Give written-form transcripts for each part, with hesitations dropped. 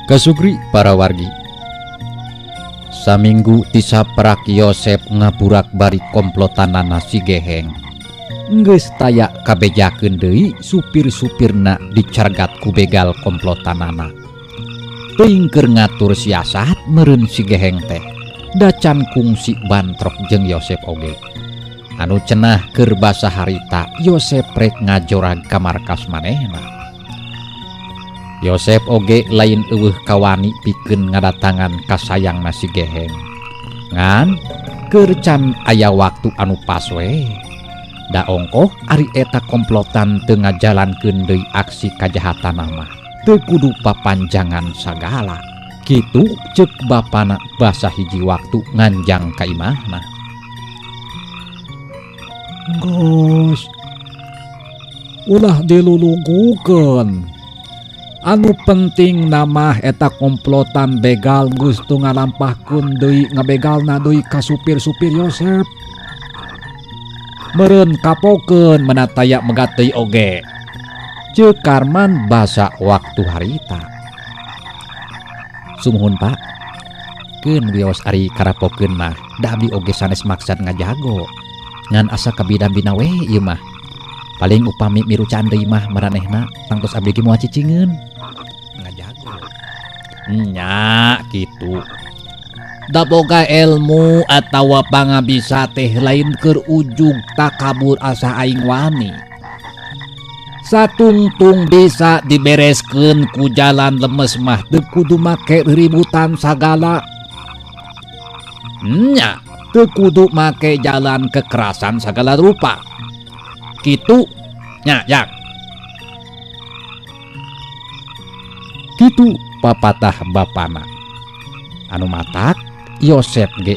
Kasugri para wargi, saminggu ti saprak Yosep ngaburak bari komplotanana si Geheng. Geus taya kabejakeun deui supir-supirna dicargat ku begal komplotanana. Teuing keur ngatur siasat meureun si Geheng teh dacan kungsi bantrok jeung Yosep oge. Anu cenah keur basa harita Yosep rek ngajorag ka markas manehna. Yosep oge lain eueuh kawani pikeun ngadatangan kasayangna si Geheng. Ngan keur can aya waktu anu pas we. Da ongkoh ari eta komplotan teu ngajalankeun deui aksi kajahatanna mah teu kudu papanjangan sagala. Kitu ceuk bapana basa hiji waktu nganjang ka imahna. Gus, ulah dilulugukeun. Anu penting nama eta komplotan begal geus tu ngalampahkeun deui ngabegalna deui ka supir-supir Yosep. Meureun kapokeun menataya megat deui oge. Ceuk Karman basa waktu harita. Sumuhun Pak. Keun wios ari karapokeun mah da abdi oge sanes maksad ngajago. Ngan asa kabida-bina we ieu mah. Paling upami mirucaan deui mah maranehna tangtos abdi ge moal cicingeun. Nya gitu. Da boga ilmu atawa pangabisa teh lain keur ujug takabur asa aing wani. Satungtung bisa dibereskeun ku jalan lemes mah teu kudu make ributan sagala. Nya teu kudu make jalan kekerasan sagala rupa. Kitu nya jak. Kitu papatah bapana. Anu matak Yosep ge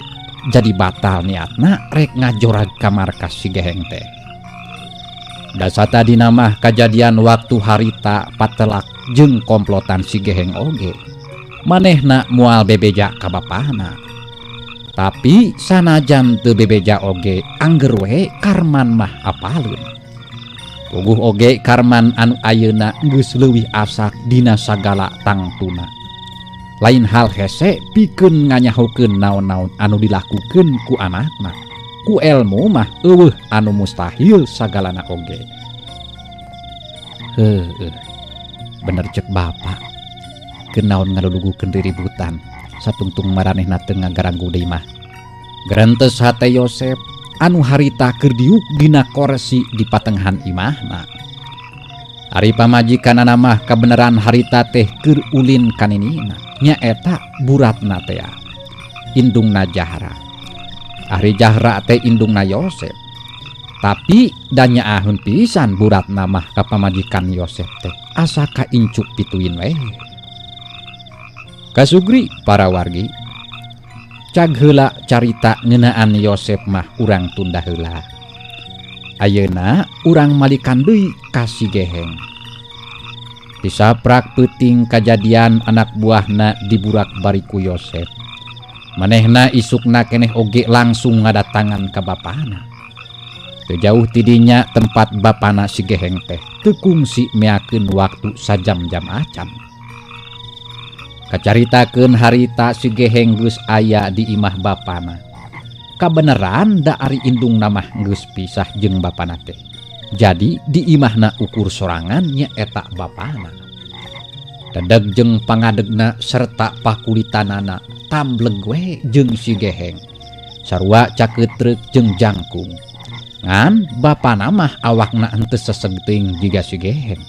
jadi batal niatna rek ngajorag ka markas si Geheng teh. Da satadina mah kajadian waktu harita patelak jeung komplotan si Geheng oge. Manehna moal bebeja ka bapana. Tapi sanajan teu bebeja oge angger we Karman mah apaleun. Puguh oge Karman anu ayeuna geus leuwih asak dina sagala tangtuna. Lain hal hese pikeun nganyahokeun naon-naon anu dilakukeun ku anakna. Ku elmu mah eueuh anu mustahil sagalana oge. Bener cek bapak. Kenaon ngalulugukeun riributan satungtung maranehna teu ngagaranggu deui mah. Grentes hate Yosep anu harita keur diuk dina kursi di patengahan imahna. Ari pamajikanana mah kabeneran harita teh keur ulin kaninina nya eta buratna teh indungna Jahra. Ari Jahra teh indungna Yosep. Tapi da nyaaheun pisan buratna mah ka pamajikan Yosep teh asa kaincuk pituin we. Kasugri para wargi, cag heula carita ngeunaan Yosep mah urang tunda heula. Ayeuna urang malikan deui ka si Geheng. Disaprak peuting kajadian anak buahna diburak bari ku Yosep. Manehna isukna keneh oge langsung ngadatangan ka bapana. Teu jauh tidinya tempat bapana si Geheng teh teu kungsi meakeun waktu sajam-jam acan. Kacaritakeun harita si Geheng geus aya di imah bapana. Kabeneran da ari indungna mah geus pisah jeung bapana teh. Jadi di imahna ukur sorangan nya eta bapana. Dadeg jeung pangadegna serta pakulitanana tambleg we jeung si Geheng. Sarua cakeutrek jeung jangkung. Ngan bapana mah awakna henteu sesegting jiga si Geheng.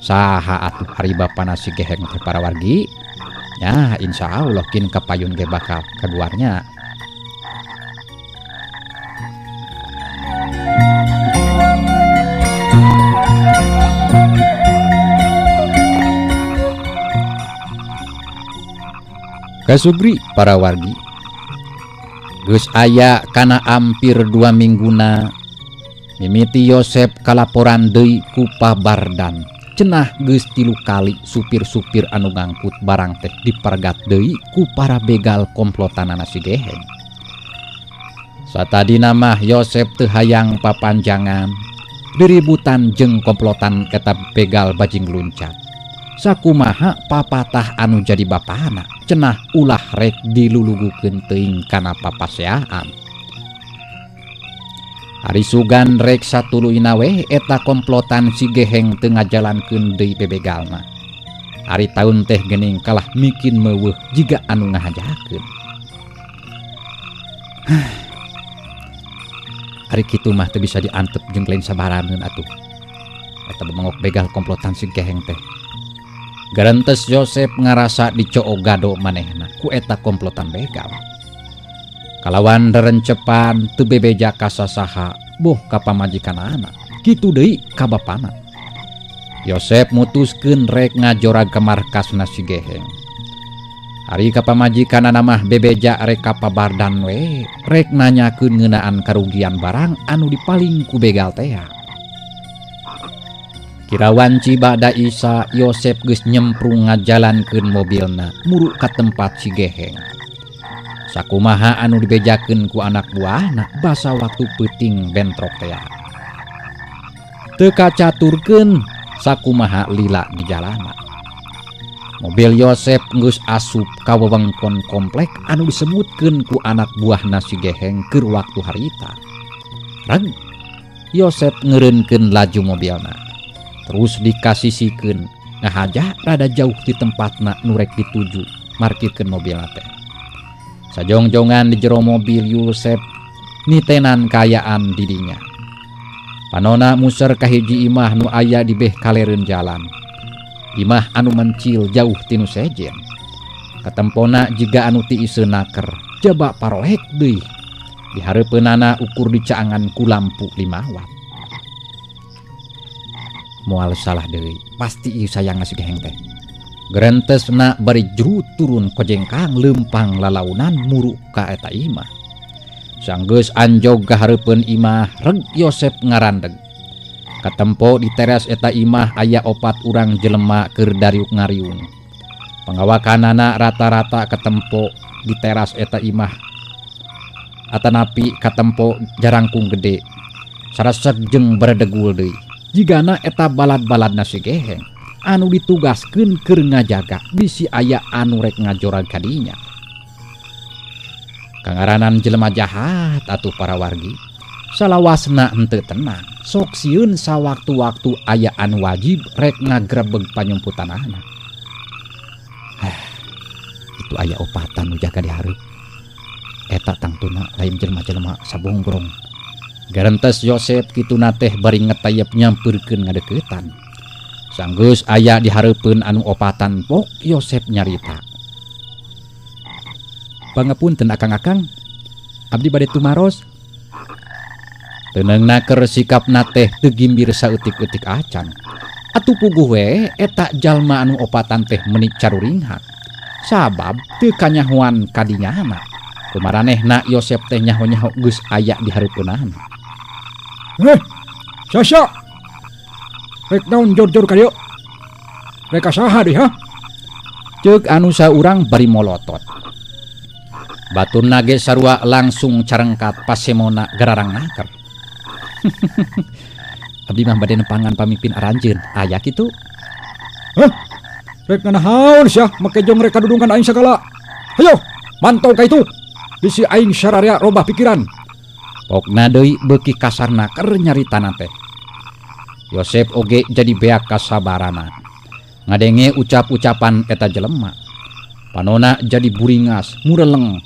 Saha atuh hari bapana si Geheng teh para wargi? Ya insya Allah kin kapayun ge bakal kaguarnya. Kasugri para wargi, geus aya kana ampir 2 mingguna mimiti Yosep kalaporan deui ku Pabardan. Cenah geus 3 kali supir-supir anu ngangkut barang teh dipergat deui ku para begal komplotanana si Geheng. Satadina mah Yosep teu hayang papanjangan diributan jeung komplotan eta begal bajing luncat. sakumaha papatah anu jadi bapana cenah ulah rek dilulugukeun teuing kana papaseaan. Ari sugan rek satuluina we eta komplotan si Geheng teu ngajalankeun deui bebegalna. Ari taun teh geuning kalah mikin meuweuh jiga anu ngahajakeun. Ari kitu mah teu bisa diantep jeung lain sabaraneun atuh. Eta bemengok begal komplotan si Geheng teh. Garentes Yosep ngarasa dicoo gado manehna ku eta komplotan begal. Kalawan derencepan teu bebeja ka sasaha boh ka pamajikanana, kitu deui ka bapana. Yosep mutuskeun rek ngajorag ka markasna si Geheng. Ari ka pamajikanana mah bebeja rek ka pabardan we, rek nanyakeun ngeunaan karugian barang anu dipaling ku begal teh. Kirawan cibada Isa, Yosep geus nyemprung ngajalankeun mobilna muru ka tempat si Geheng. Sakumaha anu dibejakeun ku anak buahna basa waktu peuting bentrok teh. Teu kacaturkeun sakumaha lila di jalana. Mobil Yosep geus asup ka wewengkon komplek anu disebutkeun ku anak buahna si Geheng keur waktu harita. Reg Yosep ngeureunkeun laju mobilna. Terus dikasisikeun ngahaja rada jauh di tempatna nu rek dituju markirkeun mobilna teh. Sajongjongan di jero mobil Yosep nitenan kayaan didinya. Panona muser ka hiji imah nu aya di beh kalereun jalan. Imah anu mencil jauh tinu sejen. Katempona jiga anu ti iseunaker jaba paroek deui. Di hareupeunana ukur dicaangan ku lampu 5 watt. Moal salah deui, pasti ieu sayang si Geheng teh. Gerentesna bari juru turun kojengkang leumpang lalaunan muru ka eta imah. Sanggeus anjog ka hareupeun imah, reg Yosep ngarandeg. Katempo di teras eta imah aya 4 urang jelema keur dariuk ngariung. Pangawakanana rata-rata katempo di teras eta imah. Atanapi katempo jarangkung gede. Saraseg jeung baredegul deui. Jigana eta balad-baladna si Geheng anu ditugaskeun keur ngajaga bisi aya anu rek ngajorag kadinya. Kangaranan jelema jahat atuh para wargi. Salawasna henteu tenang, sok sieun sawaktu-waktu aya anu wajib rek ngagrebeg panyumputanana. Itu aya opatan nu jaga di hareup. Eta tangtuna lain jelema-jelema sabonggrong. Garentes Yosep kituna teh bari ngetayep nyampeurkeun ngadeuketan. Sanggeus aya di hareupeun anu opatan pok Yosep nyarita. Pangapunten akang-akang, abdi bade tumaros. Teneungna keur sikapna teh teu gimbir saeutik-eutik acan. Atuh puguh we eta jalma anu opatan teh menik caruringhat. Sabab teu kanyahoan kadinyana. Kumaranehna Yosep teh nyaho-nyaho geus aya di hareupeunana. Sasa rek naon jor-jor ka dieu? Rek saha deui ha? Ceuk anu saurang bari molotot. Baturna ge sarua langsung carengkat pasemona gararang naker. Abdi mah bade nempangan pamimpin aranjeun, aya kitu? Rek nganahaun sia make jong rek kadudungkan aing sagala. Hayo, mantau ka itu. Bisi aing sararea robah pikiran. Pokna deui beuki kasarna keur nyaritana teh. Yosep oge jadi beak kasabarana. Ngadenge ucap-ucapan eta jelema. Panona jadi buringas, mureleng.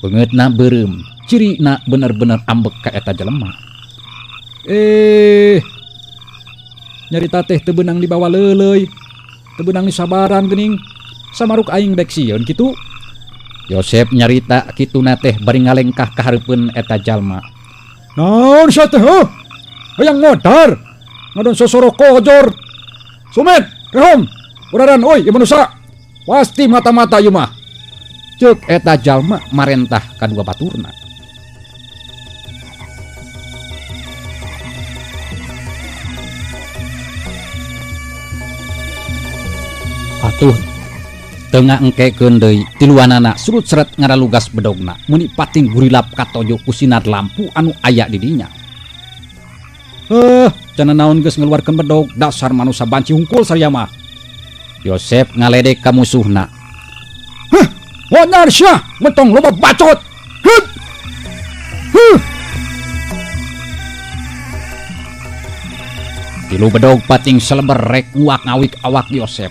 Beungeutna beureum, cirina bener-bener ambek ka eta jelema. Nyarita teh teu beunang dibawa leuleuy. Teu beunang disabaran geuning. Samaruk aing dek sieun kitu. Yosep nyarita kituna teh bari ngalengkah ka hareupeun eta jalma. Naon sia teh heuh? Hayang modar. Ngadon sosoro kojor. Sumet, rehom. Uradan oi ieu manusia. Pasti mata-mata ieu mah. Ceuk eta jalma marentah kadua baturna. Atuh tengah engkekeun deui tiluanana surut seret ngaralugas bedogna muni pating gurilap katojo ku sinar lampu anu aya di dinya. Cenah naon geus ngeluarkeun bedog dasar manusia banci hungkul saria mah. Yosep ngaledek ka musuhna. Hah, wajar sia, mentong loba bacot. Hut. Tilu bedog pating seleber rek nguak ngawik awak Yosep.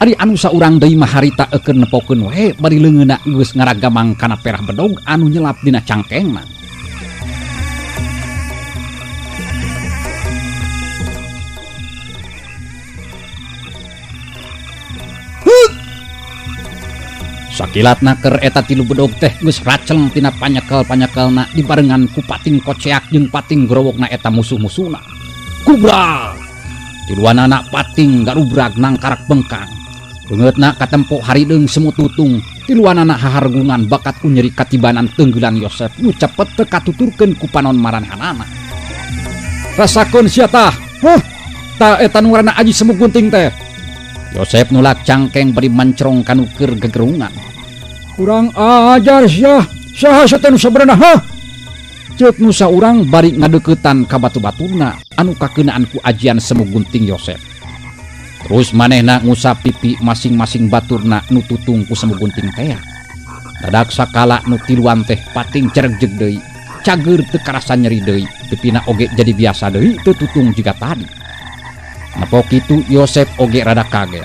Ari anu saurang deui mah harita eukeun nepokeun we bari leungeunna geus ngaragamang kana perah bedog anu nyelap dina cangkengna. Sakilatna keur eta tilu bedog teh geus raceng tina panyekel-panyekelna dibarengan ku pating koceak jeung pating growokna eta musuh-musuhna. Kubra! Tiluanana pating garubrag nang karak bengkang. Beungeutna katempo harideung semu tutung. Tiluanana hahargungan bakat ku nyeri katibanan tenggelan Yosep nu cepet teu katuturkeun ku panon maranehanana. Rasakeun sia tah. Hah, ta eta nu ngaranna Aji Semu Gunting teh. Yosep nulak cangkeng beri mancrong kanu keur gegerungan. Kurang ajar sia. Saha sateu nu sabenerna hah? Ceuk nu saurang bari ngadeuketan ka batu-baturna anu kakeunaan ku ajian Semu Gunting Yosep. Terus manehna ngusap pipi masing-masing baturna nu tutung ku Semu Gunting teh. Dadak sakala nu tiluan teh pating ceregjeg deui, cager teu karasa nyeri deui, pipina oge jadi biasa deui teu tutung jiga tadi. Napok kitu Yosep oge rada kaget.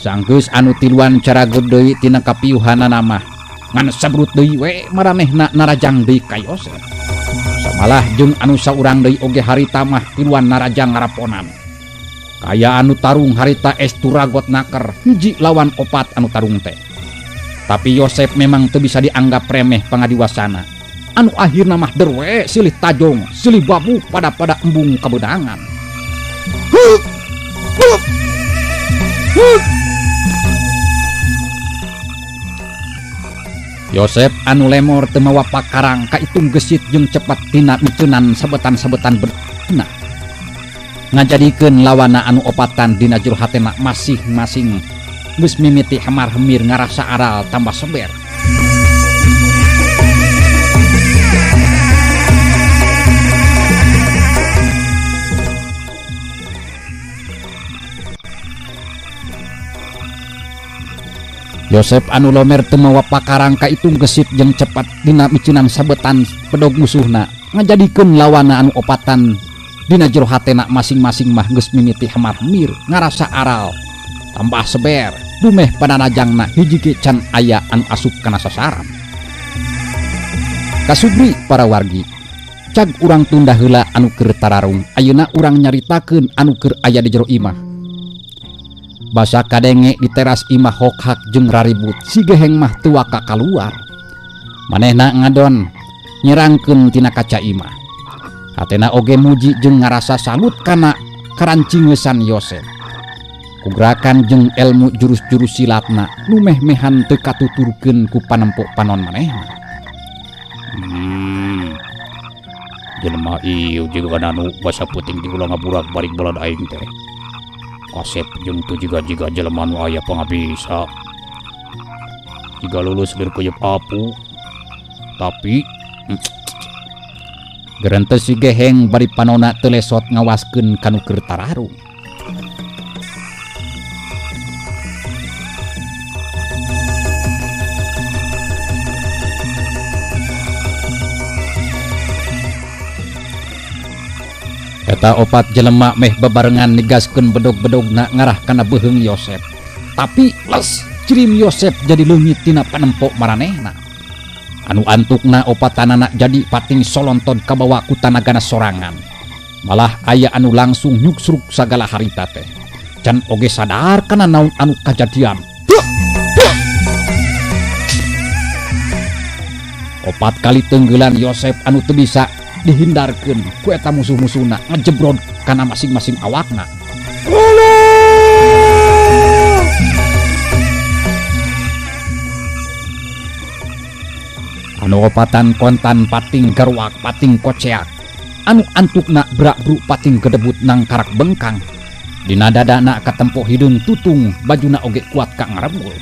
Sanggeus anu tiluan carageud deui tina kapiuhanana mah ngan sabrut deui we maranehna narajang deui ka Yosep. Samalah jeung anu saurang deui oge harita mah tiluan narajang ngaraponan. Kaya anu tarung harita esturagot naker hiji lawan opat anu tarung teh. Tapi Yosep memang teu bisa dianggap remeh pangadiwasana. Anu akhirna mah derwe silih tajong, silih babu pada embung kabedangan. Yosep anu lemor teu mawa pakarang kaitung gesit jeung cepat tina miceunan sabetan-sabetan berna. Ngajadikeun lawana anu opatan dina jero hatena masing-masing geus mimiti hamar-hemir ngarasa aral tambah seber. Yosep anu lomer teu mawa pakarang kaitung gesit jeung cepat dina miceunan sabetan pedog musuhna ngajadikeun lawana anu opatan dina jero hatena masing-masing mah geus mimiti hamar-hemir ngarasa aral tambah seber dumeh pananajangna hiji ge can aya anu asup kana sasaran. Kasubri para wargi, cag urang tunda heula anu keur tararung ayeuna urang nyaritakeun anu keur aya di jero imah. Basa kadenge di teras imah hokhak jeung raribut si geheng mah teu waka kaluar. Manehna ngadon nyerangkeun tina kaca imah. Hatena oge muji jeung ngarasa salut kana karancingesan Yosep. Kugerakan jeung ilmu jurus-jurus silatna nu meh-mehan teu katuturkeun ku panempo panon manehna. Jelema ieu jiga anu basa peuting di ulah ngaburak balik balad aing teh. Kasep jeung tu jiga jelema nu aya pangabisa. Jiga lulus lir keuyeub apu. Tapi gerentes si geheng bari panona teu lesot ngawaskeun kanu keur tararung. Eta opat jelema meh bebarengan nigaskeun bedog-bedogna ngarah kana beuheung Yosep. Tapi les cirim Yosep jadi leungit tina panempo maranehna. Anu antukna opatanana jadi pating solonton kabawa ku tanagana sorangan. Malah aya anu langsung nyuksruk sagala harita teh. Can oge sadar kana naon anu kajadian. Opat kali tenggelan Yosep anu teu bisa dihindarkeun ku eta musuh-musuhna ngajebrod kana masing-masing awakna. Anu opatan kontan pating garuak pating koceak anu antukna brak-bruk pating gedebut nang karak bengkang. Dina dadana katempo hideung tutung bajuna oge kuat ka ngarebul.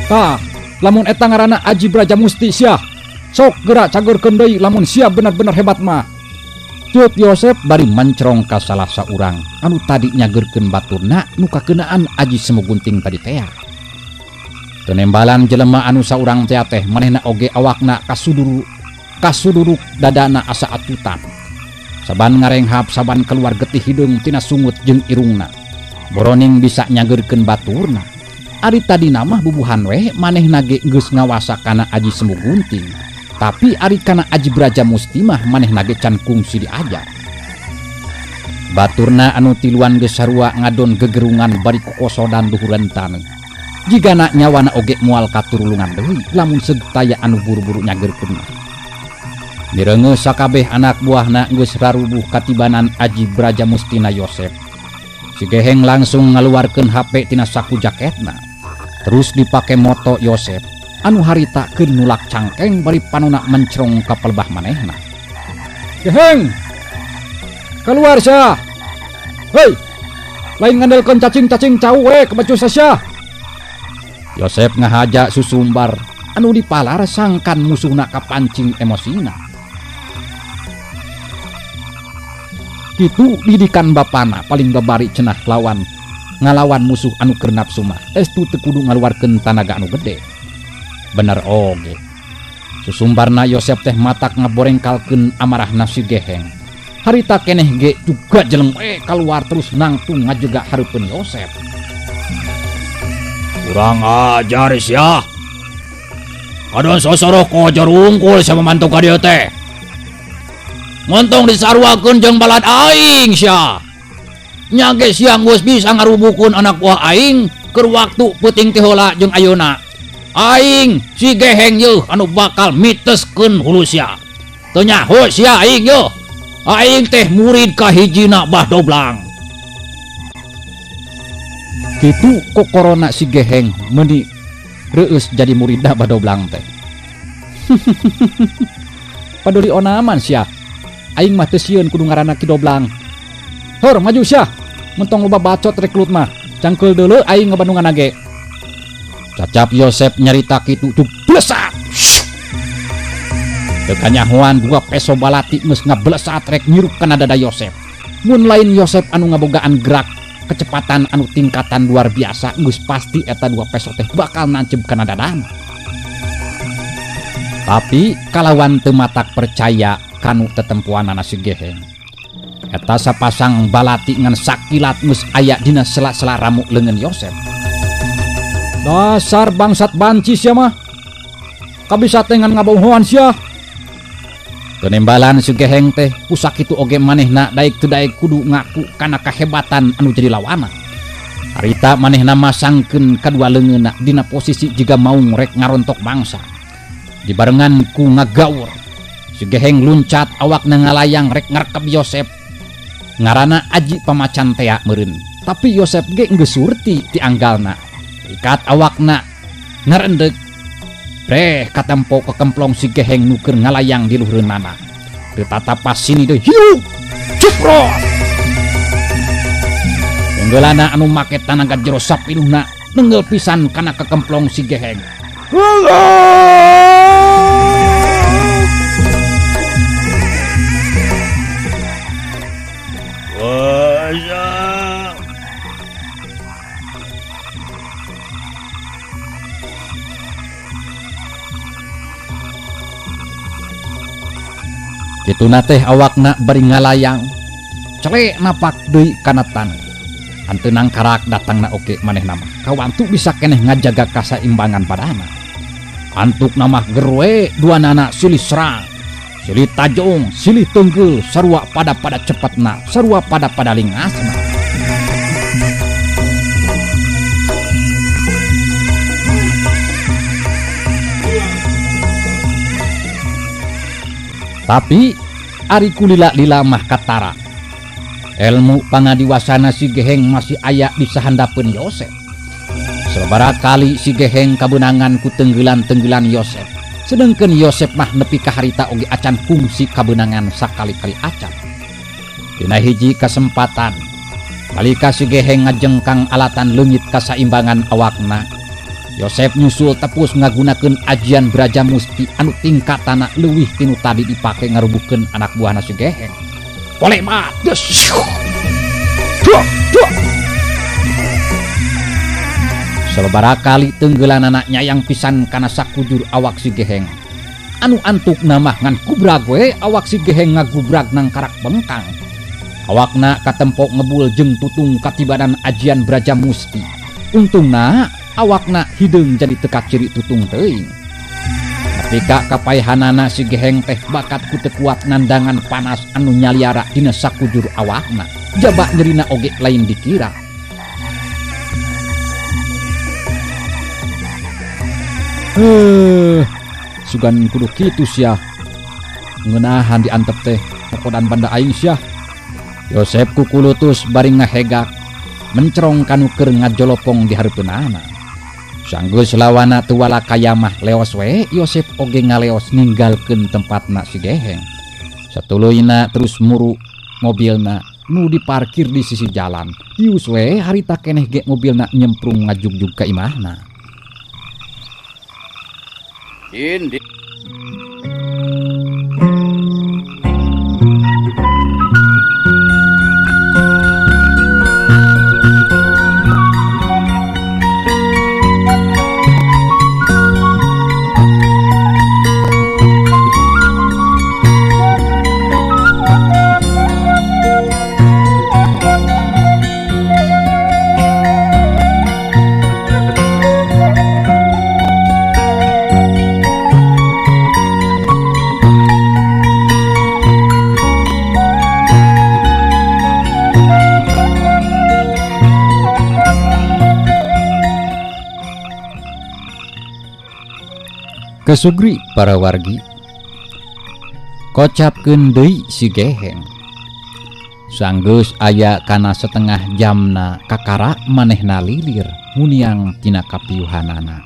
Tah, lamun eta ngaranna Aji Brajamusti sia. Sok gerak cagerkeun deui lamun sia bener-bener hebat mah. Cut Yosep bari mencrong ka salah saurang anu tadi nyagerkeun baturna nu kakeunaan Aji Semogunting tadi teh. Tenembalan jelema anu saurang teh manehna oge awakna kasuduruk dadana asa atutan. Saban ngarenghap saban keluar getih hidung tina sungut jeung irungna. Boroning bisa nyagerkeun baturna. Ari tadi mah bubuhan we manehna ge geus ngawasa kana Aji Semogunting. Tapi ari kana Aji Brajamusti mah manehna ge can kungsi diajar. Baturna anu tiluan geus sarua ngadon gegerungan bari kokosodan luhurentan. Jigana nyawana oge moal katurulungan deui lamun sedaya anu buru-buru nyagerkeun. Direungeus sakabeh anak buahna geus rarubuh katibanan Aji Brajamustina Yosep. Si Geheng langsung ngaluarkeun HP tina saku jaketna. Terus dipake moto Yosep anu haritakeun nulak cangkeng bari panuna mencrong ka pelbah manehna. Geheng, keluar sia. Hei, lain ngandelkeun cacing-cacing cau we ke bacu sasya. Yosep ngahaja susumbar anu dipalar sangkan musuhna kapancing emosina. Kitu didikan bapana paling babari cenah ngalawan musuh anu keur nafsu mah estu teu kudu ngaluarkeun tanaga anu gede. Bener oge. Susumbarna Yosep teh matak ngaborengkalkeun amarahna si Geheng. Harita keneh ge juga jelem keluar terus nangtung ngajega hareupeun Yosep. Kurang ajar sia. Adon sosoro kojor unggul sama mantu ka dieu teh. Montong disarwakeun jeung balad aing sia. Nya ge sia geus bisa ngarubukeun anak buah aing keur waktu peuting teh heula jeung ayeuna. Aing si Geheng yeuh anu bakal miteskeun hulu sia. Teu nyaho sia aing yeuh. Aing teh murid ka hijina Bah Doblang. Kitu kokorona si Geheng meuni reueus jadi muridna Bah Doblang teh. Paduli onaman sia. Aing mah teu sieun kudu ngaranna Ki Doblang. Hor maju sia. Mentong loba bacot rekrut mah. Cangkeul deuleu aing ngabandungan age. Cacap Yosep nyarita kitu blesat. Teu kanyahoan 2 peso balati geus ngablesat rek ngirup kana dada Yosep. Mun lain Yosep anu ngabogaan gerak kecepatan anu tingkatan luar biasa geus pasti eta 2 peso teh bakal nancep kana dadana. Tapi kalawan teu matak percaya kanu tetempuanana si Geheng. Eta sapasang balati ngan sakilat geus aya dina sela-sela ramuk leungeun Yosep. Dasar bangsat banci sia mah. Kabisa teh ngan ngabohoan sia. Penembalan si Geheng teh pusak itu oge manehna daek teu daek kudu ngaku kana kahebatan anu jadi lawana. Harita manehna masangkeun kadua leungeunna dina posisi jiga maung rek ngarontok bangsa. Dibarengan ku ngagaur. Si Geheng luncat awakna ngalayang rek ngarekep Yosep. Ngaranna Aji Pamacan tea meureun. Tapi Yosep ge geus surti ti anggalna. Ikat awakna ngarendeg. Breh katempo kekemplong si Geheng nu keur ngalayang di luhureunana. Teu tatapas sini deui. Hiu! Ceprot! Tenggeulana anu make tanaga jero sapinuhna nenggel pisan kana kekemplong si Geheng. Kituna teh awakna bari ngalayang celek napak deui kana taneuh. Anteunang karak datangna oke manehna mah kawantu bisa keneh ngajaga kasaimbangan padana. Antuk namah gerwe duanana silih serang, silih tajong, silih tunggul, sarua pada cepetna, sarua pada lingasna. Tapi ari kulila-lila mah katara. Ilmu pangadiwasana si Geheng masih aya di sahandapeun Yosep. Sabaraha kali si Geheng kabeunangan ku tenggeulan-tenggeulan Yosep. Sedengkeun Yosep mah nepi ka harita oge acan fungsi kabeunangan sakali-kali acan. Dina hiji kasempatan nalika si Geheng ngajengkang alatan leungit kasaimbangan awakna, Yosep nyusul tepus ngagunakeun ajian Brajamusti anu tingkatana leuwih tinu tadi dipake ngarubuhkeun anak buahna si Geheng. polemat. Sababaraha kali tenggelan anaknya yang pisan kana sakujur awak si Geheng. Anu antuk namah ngan kubrag we awak si Geheng ngagubrag nang karak bengkang. Awakna katempo ngebul jeung tutung katibanan ajian Braja Musti. Untungna awakna hideung jadi teka ciri tutung teuing. Napika kapaehanana si Geheng teh bakat ku teu kuat nandangan panas anu nyaliara dina sakujur awakna. Jaba nyerina oge lain dikira. Sugan kudu kitu sia. Ngeunahan diantep teh pokodan banda aing sia. Yosep kukulutus bari ngahegak mencerong kanu keur ngajolopong di hareupeunana. Sanggeus lawana teu wala kaya mah leos we Yosep oge ngaleos ninggalkeun tempatna si Geheng. Satuluyna terus muru mobilna nu diparkir di sisi jalan. Hius we harita keneh ge mobilna nyemprung ngajugjug ka imahna. Indi. Kesugri para wargi kocapkeun deui si Geheng. Sanggeus aya kana setengah jamna kakara manehna lilir muniang tina kapiuhanana.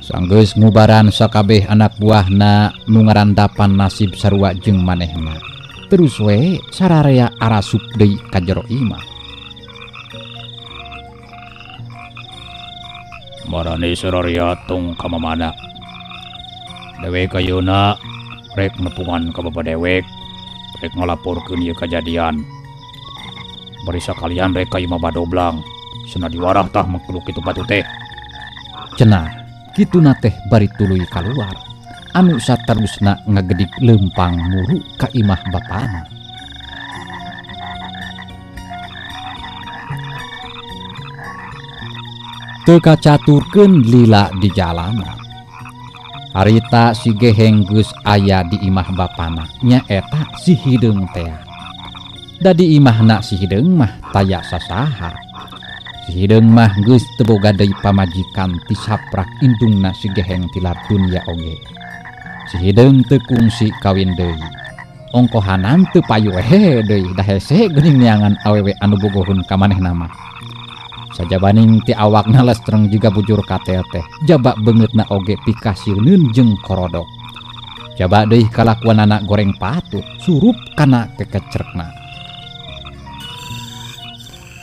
Sanggeus ngubaran sakabeh anak buahna nu ngarandapan nasib sarua jeung manehna. Terus we sararea arasup deui ka jero imah. Marane sarariatung ka mamana. Dewek ayeuna rek nepungan ka bapa dewek, rek ngalaporkeun ieu kajadian. Bari sakalian rek ka imah badoblang, cenah diwarah tah mangkudu kitu batu teh. Cenah kituna teh bari tuluy kaluar. Anu saterusna ngagedik leumpang muru ka imah bapana. Teu kacaturkeun lila di jalanan. Harita si Geheng geus aya di imah bapana nyaeta si hideung teh. Da di imahna si hideung mah taya sasaha. Si hideung mah geus teu boga deui pamajikan ti saprak indungna si Geheng tilar dunya oge. Si hideung teu kungsi kawin deui. Ongkohanan teu payu we deui da hese geuning neangan awewe anu bogohun ka manehna mah. Sajabaning ti awakna lestreng juga bujur katel teh jaba beungeutna oge pikasieun jeung korodok. Jaba deui kalakuan anak goreng patut surup kana kekecrekna.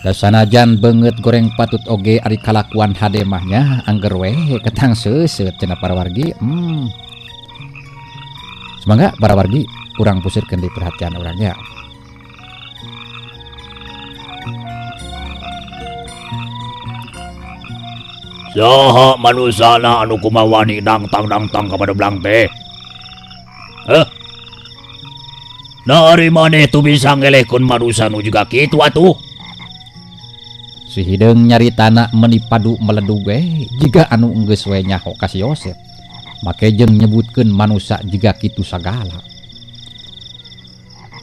Da sanajan beungeut goreng patut oge ari kalakuan hade mahnya angger we ketang seuseut cenah para wargi. Semangga para wargi urang pusirkeun deui perhatian urang ya. Saha manusana anu kumawani dangtang-dangtang ka badoblang teh? Heh? Dari maneh tu bisa ngelehkeun manusa nu juga kitu atuh? Si hideung nyaritana meuni padu meledug we jiga anu geus we nyaho ka si Yosep. Make jeung nyebutkeun manusa jiga kitu sagala.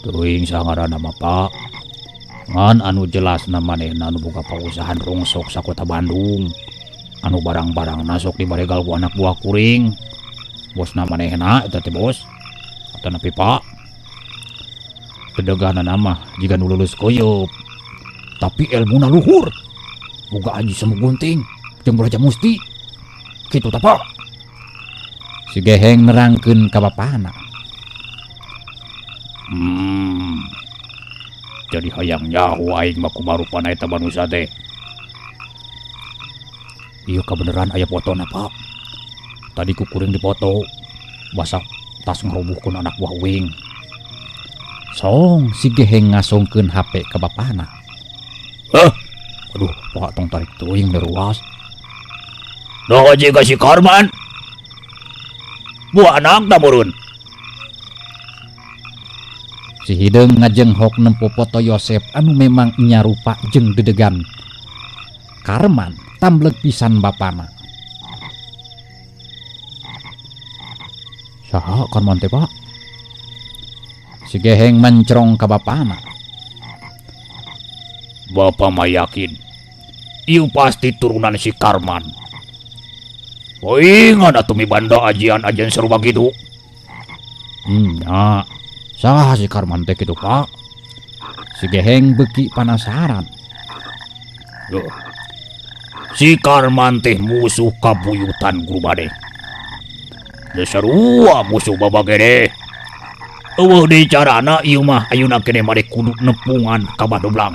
Teuing sangaranna mah Pak. Ngan anu jelasna manehna anu boga pausahaan rongsok sakota Bandung. Anu barang-barang nasok dibaregal ku anak buah kuring. Bosna manehna eta teh bos. Atau napi Pak. Kedegana mah jiga nu lulus koyeup. Tapi ilmuna luhur. Boga aji semu gunting jeung Braja Musti. Kitu tah Pak. Si Geheng nerangkeun ka bapana. Jadi hayang nyaho aing mah kumarupana eta manusia teh. Iya kebeneran aya fotona Pak. Tadi ku kuring dipoto. Basa tas ngarubuhkeun anak buah wing. Song si Geheng ngasongkeun HP ke bapana. Hah? Aduh, poha tong tarik teuing leruas. Noh aja si Karman. Buah anak damurun. Si Hideung ngajenghok nempo foto Yosep anu memang nyarupa jeung dedegan Karman tambleg pisan bapana. Saha Karman teh Pak? Si Geheng mencrong ka bapana. Bapak mah yakin ieu pasti turunan si Karman. Ingat atuh mi banda ajian-ajian serupa gitu. Nya, saha si Karman teh kitu Pak? Si Geheng beki panasaran. Duh. Si Karman teh musuh kabuyutan guru bade. Desarua musuh babage deh. Eueuh deui carana ieu mah ayeuna keneh made kudu nepungan ka Badoblang.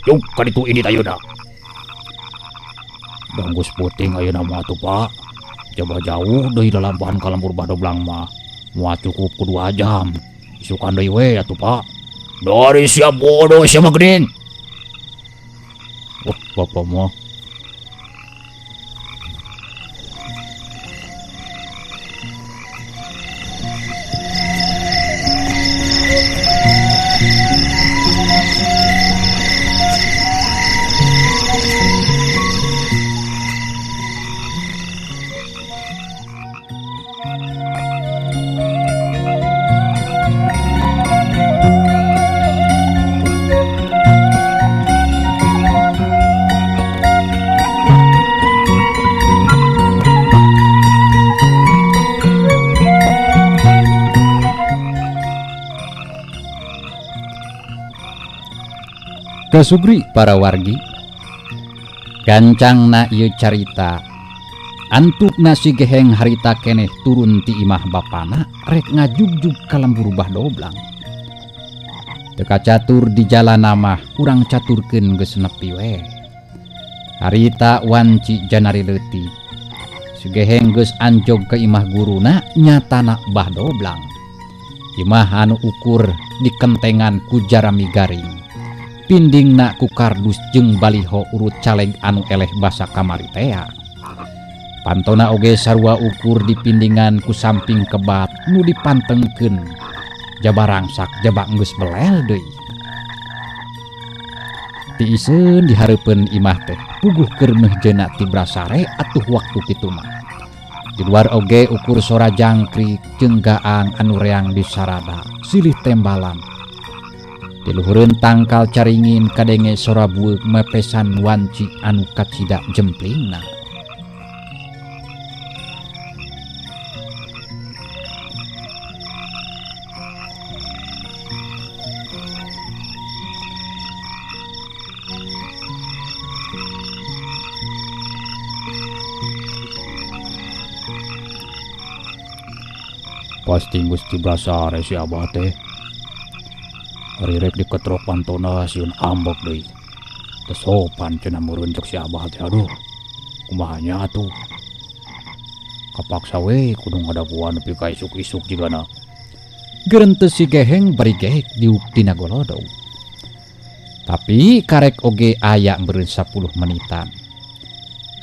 Yuk ka ditu ini ayeuna. Ganggus puting ayeuna mah atuh Pak. Coba jauh deui lalampahan ka lembur Badoblang mah. Moal cukup ku 2 jam. Isukan deui we atuh Pak. Dari siap bodoh siapa gening. Wah, Bapak mah Kasugri para wargi. Gancangna ieu carita. Antukna si Geheng harita keneh turun ti imah bapana rek ngajugjug ka lembur Badoblang. Teka catur di jalan mah urang caturkeun geus nepi we. Harita wanci janari leutik. Si Geheng geus anjog ka imah guruna nyatana Badoblang. Imah anu ukur di kentengan ku jarami garing. Pindingna ku kardus jeung baliho urut caleg anu eleh basa kamari tea. Pantona oge sarua ukur di pindingan ku samping kebat nu dipantengkeun. Jabarangsak jaba geus belel deui. Ti iseun dihareupeun imah teh puguh keur mehjeuna ti brasare atuh waktu kitu mah. Di luar oge ukur sora jangkrik jeung gaang anu reang di sarada silih tembalan. Di luhureun tangkal caringin kadenge sora bueuk mepesan wanci anu kacida jemplingna. pasti Gusti Brasare si Abah teh. Ari rek diketrok pantona sieun ambek deui. Teu sopan cenah meureun cek si Abah teh aduh. Kumaha nya atuh? Kapaksa we kudu ngadaguan nepi ka isuk-isuk jigana. Geureunteu si Geheng bari gehek diuk dina golodog. Tapi karek oge aya meureun 10 menitan.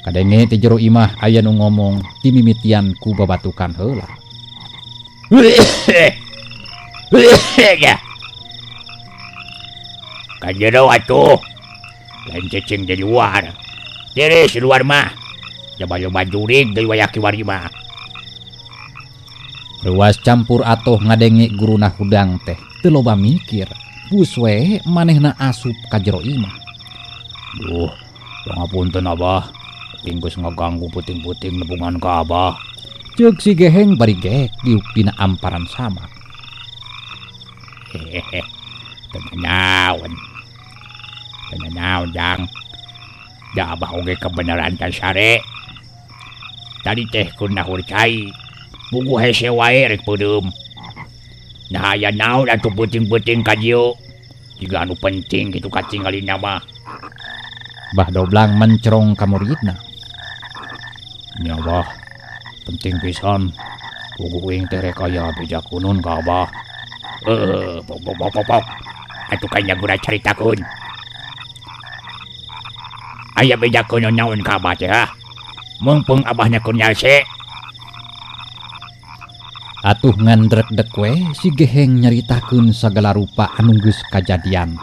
Kadenge ti jero imah aya nu ngomong timimitian ku babatukan heula. Kajero atuh. Lain cecing di luar. Dere si luar mah. Coba-coba jurig deui wayaki wari mah. Ruas campur atoh ngadenge guruna hudang teh teu loba mikir. Bus we manehna asup ka jero imah. Duh, pangapunten Abah. Tinggus ngaganggu puting-puting nepungan ka Abah. Ceuk si Geheng bari gehek diuk dina amparan sama. Hehehe. Tenanawan. Tenanawan jang. Da Abah oge kebenaran kan sare. Tadi teh kun nahur cai. Buku hese wae rek peudeum. Nah aya naon atuh puting-puting ka dieu. Jiga anu penting kitu katingalina mah. Bah Doblang mencrong ka muridna. Nya Abah, penting pisan. Puguh uing teh rek aya beja kunun ka Abah. Pok. Atuh kanya guna caritakeun. Aya bejakeun naon ka abah teh ah. Mumpung abahnya keur nyalse. Atuh ngandrek-dek we si Geheng nyaritakeun sagala rupa anu geus kajadian.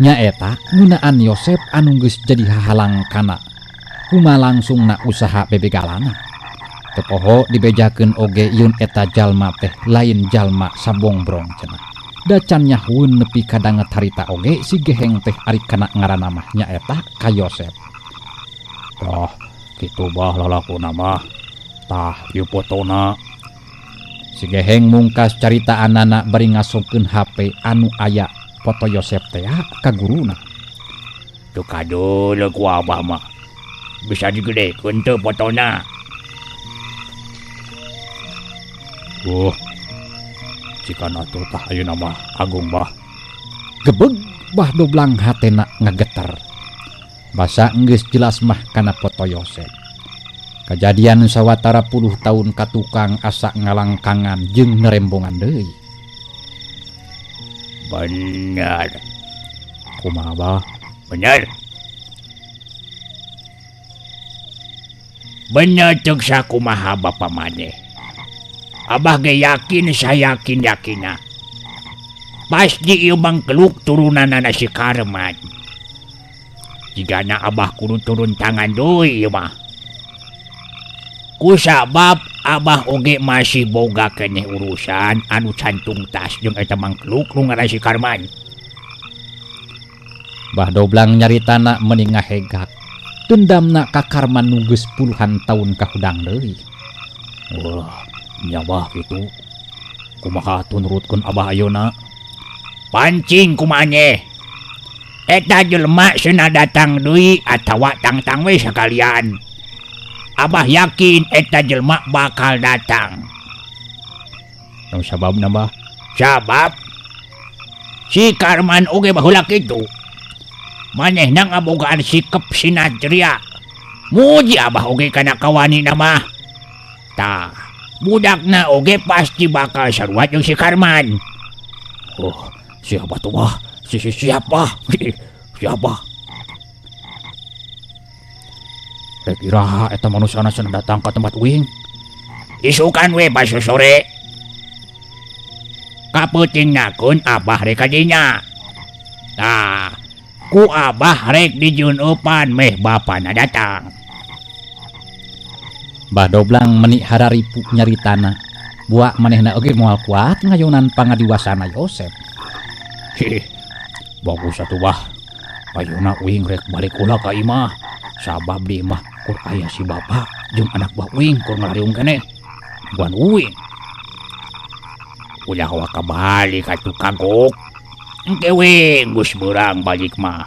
Nyaeta ngeunaan Yosep anu geus jadi hahalang kana kumaha langsungna usaha bebegalana. Teu poho dibejakeun oge yeun eta jalma teh lain jalma sabongbrong cenah. Da can nyahueun nepi ka danget harita oge si Geheng teh ari kana ngaranna mah nyaeta ka Yosep. Tah, kitu bah lalakuna mah. Tah, ieu fotona. Si Geheng mungkas caritaanana bari ngasokeun HP anu aya foto Yosep teh ka guruna. Teu kadul ku abah mah. Bisa digedekeun teu fotona. Cikan atuh tah ayeuna mah agung bah. Gebeg bah doblang hatena ngageter. Basa geus jelas mah kana foto Yosep. Kajadian sawatara puluh tahun katukang asa ngalangkangan jeung nerembongan deui. Bener. Kumaha bah? Bener. Bener ceuk sakumaha bapa maneh. Abah ge yakin sayakin-yakinna. Pasti ieu mangkeluk turunanna si Karman. Jigana abah kudu turun tangan deui ieu mah. Kusabab abah oge masih boga keneh urusan anu cantung tas jeung eta mangkeluk nu ngaran si Karman. Bah doblang nyaritana meni ngahegak. Dendamna ka Karman nu geus puluhan taun kahudang deui. Wah, nya bah kitu. Kumaha tunurutkeun abah ayeuna? Pancing kumanye. Eta jelema seuna datang deui atawa tangtang we sakalian. Abah yakin eta jelema bakal datang. Nu sababna bah? Sabab si Karman oge baheula kitu. Manehna ngabogaan sikep sinatria. Muji abah oge kana kawanina mah. Tah, budakna oge pasti bakal sarua jeung si Karman. Oh, siapa tuh bah? Siapa? Siapa? Kira eta manusiana cenah datang ke tempat uing. Isukan we pas sore. Kapeutingnakeun abah rek ka dinya. Tah, ku abah rek dijuneupan meh bapana datang. Bah doblang meni hararipu nyaritana. Buak manehna oge moal kuat ngayunan pangadiwasana Yosep. Bagus atuh bah. Ayeuna uing rek balik ulah ka imah. Sabab di imah kur aya si bapa jeung anak buah uing kur ngalariung keneh. Buan uing. Ulah wa kabalik atuh kagok. Engke we geus beurang balik mah.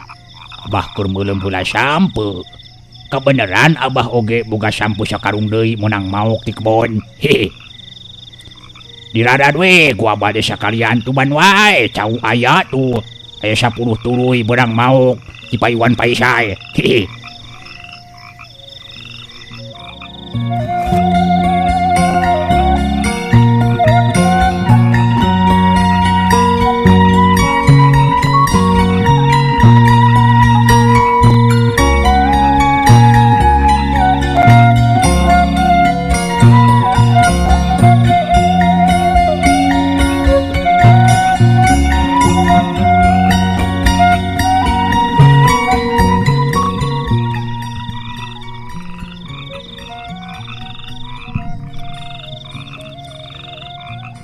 Abah keur meuleum heula sampe. Kebeneran abah oge boga sampu sakarung deui munang maok di kebon. Diradad we ku abah teh sakalian tuban wae cau aya tuh. Aya 10 tuluy beurang maok di payuan paisai.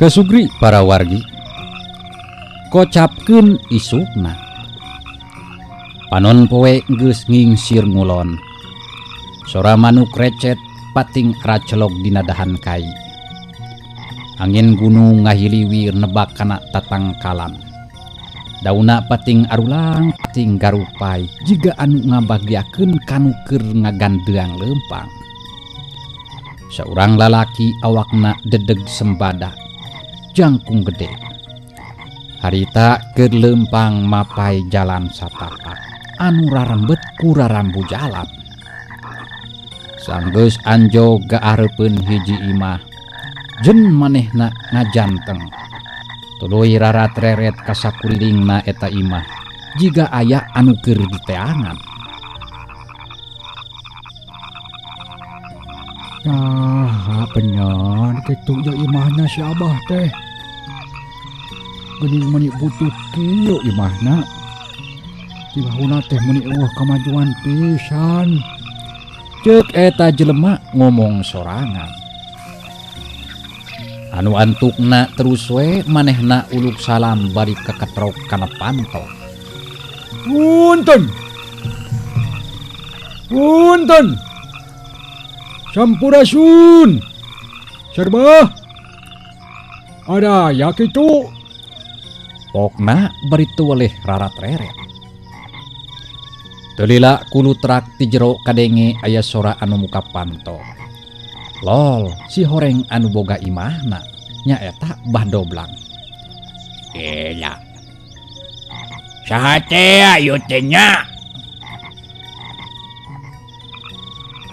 Kesugri para wargi kocapkeun isukna. Panon poe geus ngingsir ngulon. Sora manuk recet pating racelog dina dahan kai. Angin gunung ngahiliwir nebak kana tatangkalan. Dauna pating arulang pating garupai jiga anu ngabagiakeun kanu keur ngagandeang leumpang. Saurang lalaki awakna dedeg sembada jangkung gede. Harita keur leumpang mapai jalan satapak anu rarembet ku rarambu jalan. Sanggeus anjo gaarepeun hiji imah jen manehna ngajanteng. Tuluy rarat reret ka sakurilingna eta imah jiga aya anu keur diteangan. Nah, bener gitu ya imahna si Abah teh. Geuning meuni butuh kieu imahna. Tibahuna teh meuni eueuh kamajuan pisan. Ceuk eta jelema ngomong sorangan. Anu antukna terus we manehna uluk salam bari keketrok kana panto. Punten. Punten. Sampurasun. Serba. Ada ya kitu. Pokna bari tuweleh rarat reret. Tulila kulutrak ti jero kadenge aya sora anu muka panto. Lol, si horeng anu boga imahna nyaeta Bah Doblang. Elah. Saha teh ayo teh nya?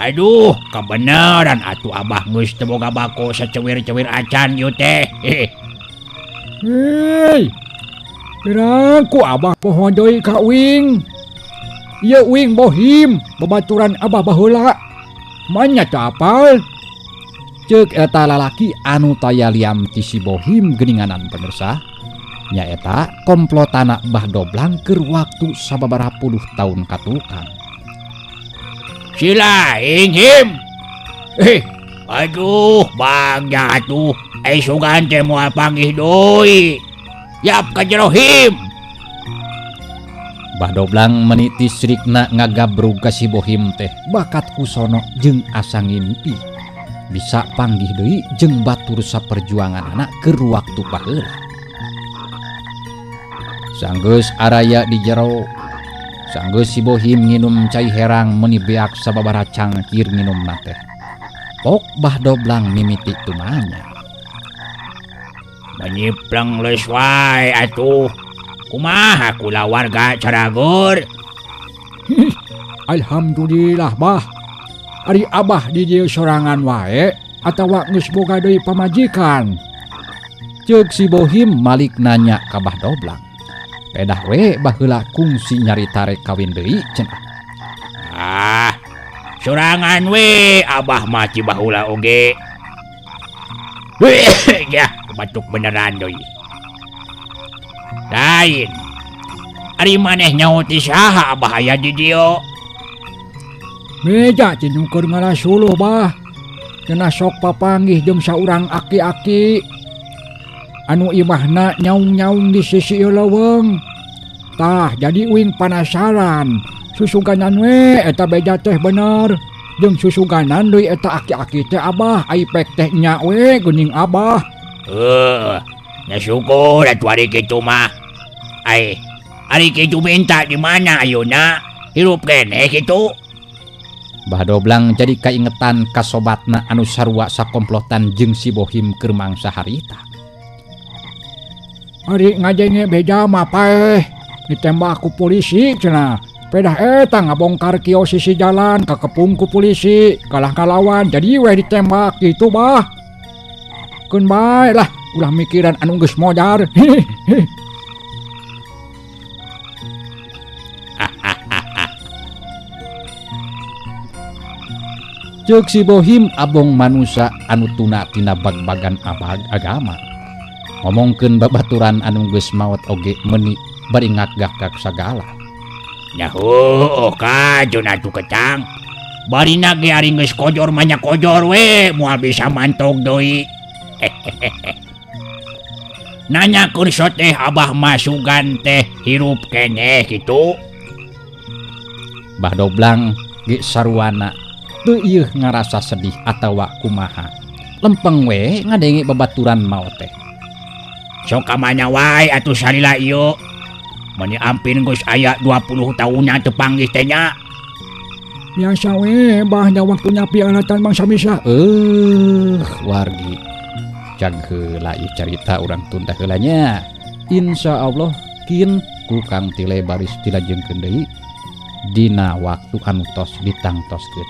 Aduh, kebenaran atuh Abah geus teu boga bako sacewir-cewir acan ieu teh. Hei. Pirangku Abah poho deui ka Uing. Ieu Uing Bohim, babaturan Abah baheula. Manya teu apal. Ceuk eta lalaki anu taya liam ti si Bohim geuninganan pemirsa. Nyaeta komplotana Bah Doblang keur waktu sababaraha puluh taun katukang. Sila Him. Aduh, bang jatuh. Sugan teh moal panggih deui. Yap ka jero Him. Bah Doblang meniti sirikna ngagabrug ka si Bohim teh bakat kusono jeung asa ngimpi bisa panggih deui jeung batur saperjuangan anak keur waktu paheula. Sanggeus araya di jero, sanggeus si Bohim nginum cai herang meuni beak sababaraha cangkir nginumna teh. Pok Bah Doblang mimiti tumanya. Menyiplang leus wae atuh. Kumaha kula warga Caragor? Alhamdulillah Bah. Ari Abah di dieu sorangan wae atawa geus boga deui pamajikan? Ceuk si Bohim malik nanya ka Bah Doblang. Pedah we baheula kungsi nyarita rek kawin deui cenah. Ah, sorangan we Abah mah ci baheula oge. Ya, batuk beneran deui. Lain. Ari maneh nyaho ti saha Abah aya di dieu? Meja cenah keur ngalasuluh Bah. Cenah sok papanggih jeung saurang aki-aki. Anu imahna nyaung-nyaung di sisi leuweung. Tah jadi Uing panasaran. Susuganan we eta beja teh bener. Jeung susuganan deui eta aki-aki teh Abah ai pek teh nya we geuning Abah. Nya syukur atuh ari kitu mah. Ari kitu minta di mana ayeuna? Hirup keneh kitu. Bah Doblang jadi kaingetan kasobatna anu sarua sakomplotan jeung si Bohim keur mangsa harita. Ari ngajenge beja mah paeh ditembak ku polisi cenah. Pedah eta ngabongkar kios sisi jalan kakepung ku polisi, kalah kalawan jadi weh ditembak gitu Bah. Keun bae lah ulah mikiran anu geus modar. Ceuk si Bohim abong manusia anu tuna tina bag-bagan abag agama. Ngomongkeun babaturan anu geus maot oge meuni bari ngaggak sagala. Nyaho kajun atuh kecang. Barina ge ari geus kojor manya kojor we moal bisa mantog deui. Nanya kurso teh Abah masugan teh hirup keneh kitu. Bah Doblang ge sarwana teu ieu ngarasa sedih atawa kumaha. Lempeng we ngadenge babaturan maot teh. Sok kamanya wae atuh salila ieu. Mani ampin geus aya 20 tahunan teu panggih teh nya. Biasa we Bah nya waktu nyapi alatan bangsa misa. Wargi jag heula ieu carita urang tunda heula nya. Insyaallah kin ku Kang Tile baris dilajengkeun deui dina waktu anu tos ditangtoskeun.